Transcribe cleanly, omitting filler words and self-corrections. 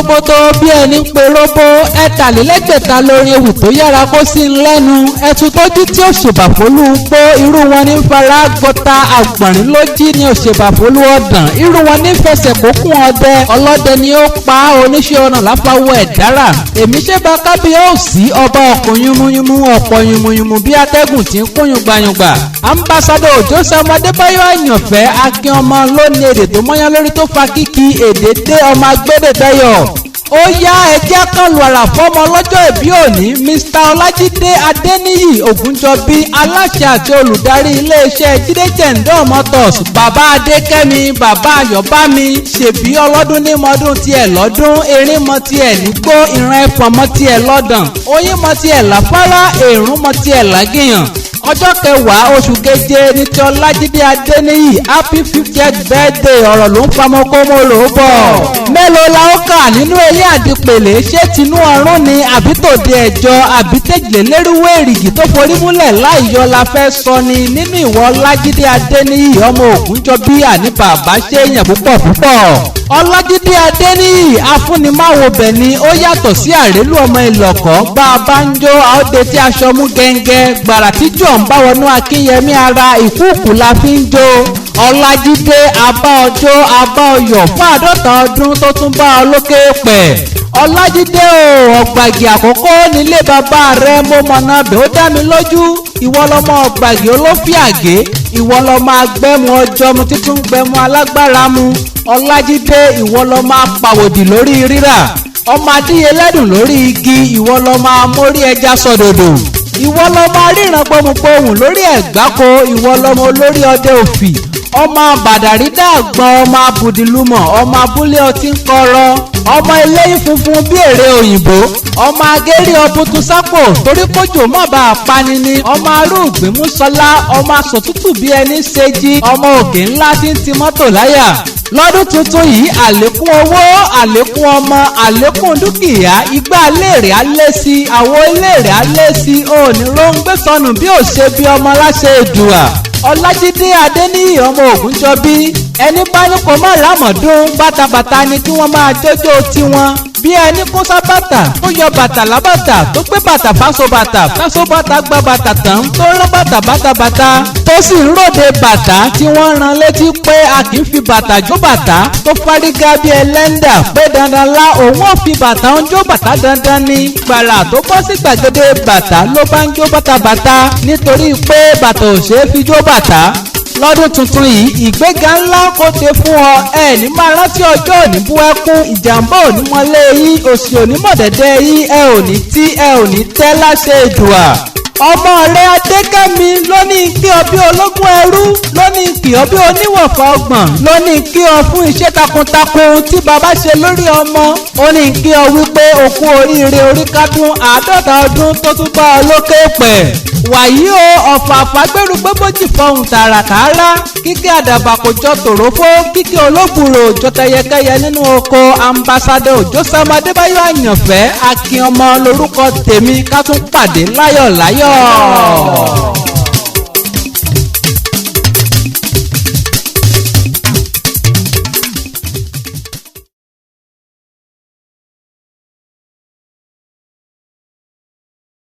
roboto bí ẹni ń pe robo ẹ̀tàlélẹ́gbẹ̀ta lórí ewì tó yára kó sí ń lẹ́nu ẹ̀tún tójú tí òṣèbàfólú gbó irú wọn ní fara gbọ́ta àgbọ̀nrín lójí ní òṣèbàfólú ọ̀dàn irú wọn ní fẹsẹ̀ kókún ọdẹ ọlọ́dẹ ni ó pa oníṣẹ́ ọ̀nà láfáwọ́ ẹ̀dára èmi ṣe bá kábíyèsí ọba ọkùn yúnmúyúnmú ọ̀pọ̀ yúnmúyúnmú bí atẹ́gùn tí ń kún yùngbàyùngbà ambassadọ òjó sọmọ adébáyọ̀ àyànfẹ́ akin ọmọ lónìí èdè tó mọ́yán lórí tó fa kíkì èdè dé ọmọ agbẹ́dẹ̀dẹ́yọ̀ ó yá ẹjẹ́ kan lu àrà fọ́mọ lọ́jọ́ ìbí òní Mr. Ọlájídé Adéníyì Ògúnjọbí aláṣẹ àti olùdarí iléeṣẹ́ Jídé Jẹ̀ǹdọ́ Motors bàbá Adékẹ́mi bàbá Ayọ̀bámi ṣèbí ọlọ́dún ní mọ́dún tiẹ̀ lọ́dún erin mọ́ tiẹ̀ nígbó ìran ẹ̀fọn mọ́ tiẹ̀ lọ́dàn oyin mọ́ tiẹ̀ láfárá èrún mọ́ tiẹ̀ lágìyàn ọjọ́ kẹwàá oṣù keje ní ti Ọlájídé Adéníyì happy 50th birthday ọ̀rọ̀ ló ń famọ́kọ́mọ́ rò ó bọ̀. mélòó la ó kà nínú eyín àdìpèlé ṣé tinú ọrún ni àbí tòde ẹ̀jọ́ àbí tẹ̀jìlélérúwé èrìgì tó forí múlẹ̀ láìyọ la fẹ́ sọ ni nínú ìwọ Ọlájídé Adéníyì ọmọ Ògúnjọbí àní bàbá ṣe èèyàn púpọ̀ púpọ̀. Ọlájídé Adéníyì afúnimáwòbẹ̀ ni ó yàtọ̀ sí àrélù ọmọ ìlọ̀kọ̀ bá a bá ń jó àóde tí aṣọ mú gẹ́ngẹ́ gbàrà tíjọ́ ń bá wọnú Akínyẹmí ara ìkúùkù la fi ń jó Ọlájídé abá ọjọ́ abá ọyọ̀ fún 50 ọdún tó tún bá ọ lókè pẹ̀. Ọlájídé Ọgbàgì Àkókò nílé bàbá rẹ mo mọ̀nà bẹ̀ ó dá mi lójú ìwọ lọmọ Ọgbàgì olófìàgé ìwọ lọmọ agbẹ́mu ọjọ́ mu títún gbẹmu alágbára mu Ọlájídé ìwọ lọmọ apàwòdì lórí rírà ọmọ adíyelẹ́dùn lórí igi ìwọ lọmọ amórí ẹja sọdòdò ìwọ lọmọ aríran gbohùngbohùn lórí ẹ̀gbáko ìwọ lọmọ olórí ọdẹ òfì ọmọ bàdàrí dàgbọ́n ọmọ abùdìlúmọ̀ ọmọ abúlé ọtí ń kọ́rọ́ ọmọ eléyìí funfun bí èrè òyìnbó ọmọ agérí ọbùtú sápò torí kójò mọ̀ bá a pani ni ọmọ arúgbìn músọlá ọmọ asòtútù bí ẹni ṣèjì ọmọ òkè ńlá tí ń ti mọ́tò láyà lọ́dún tuntun yìí àlékún owó àlékún ọmọ àlékún dúkìá igbá léèrè alẹ́ sí àwo léèrè alẹ́ sí òní ló ń gbé sọnù bí ò ṣe bí ọmọ láṣẹ èdùà Ọlájídé Adéníyì ọmọ Ògúnjọbí ẹni bá ní kò má rámọ̀dún bàtàbàtà ni kí wọ́n máa jójó tiwọn bí ẹni kó sábàtà tó yọ bàtà lábàtà tó gbé bàtà fáso bàtà gba bàtà tán tó rán bàtà bàtà tó sì ń ròde bàtà tí wọ́n rán létí pé a kì í fi bàtà jó bàtà tó fárígá bí ẹlẹ́ndà pé dandan lá òun ò fi bàtà ń jó bàtà dandan ni gbàrà tó bọ́ sí gbàgede bàtà ló bá ń jó bàtà nítorí pé bàtà ò ṣeé fi jó bàtà lọ́dún tuntun yìí ìgbéga ńlá kò ṣe fún ọ ẹ ní máa rántí ọjọ́ òní bú ẹkún ìjàmbá òní mọ́lé yín òsì òní mọ̀dẹ́dẹ́ yín ẹ ò ní tí ẹ ò ní tẹ́ láṣẹ Èdùà. ọmọ rẹ Adékẹ́mi ló ní kí ọ bí ológun ẹrú ló ní kí ọ bí oníwọ̀fà ọgbọ̀n ló ní kí ọ fún iṣẹ́ takuntakun tí bàbá ṣe lórí ọmọ ó ní kí ọ wípé òkú oríire orí kádùn 50 ọdún tó tún bá ọ lókè pẹ̀. wàyí o ọ̀fà àfàgbẹ́rù gbẹ́bọ́jì fọhùn tààràtààrà kíkẹ́ àdàbà kò jọ tòrófó kíkẹ́ olóbùrò jọ tẹyẹkẹyẹ nínú oko ambassadọ òjó sọmọ adébáyọ̀ àyànfẹ́ akin ọmọ lórúkọ tèmi ká tún pàdé láyọ̀ láyọ̀.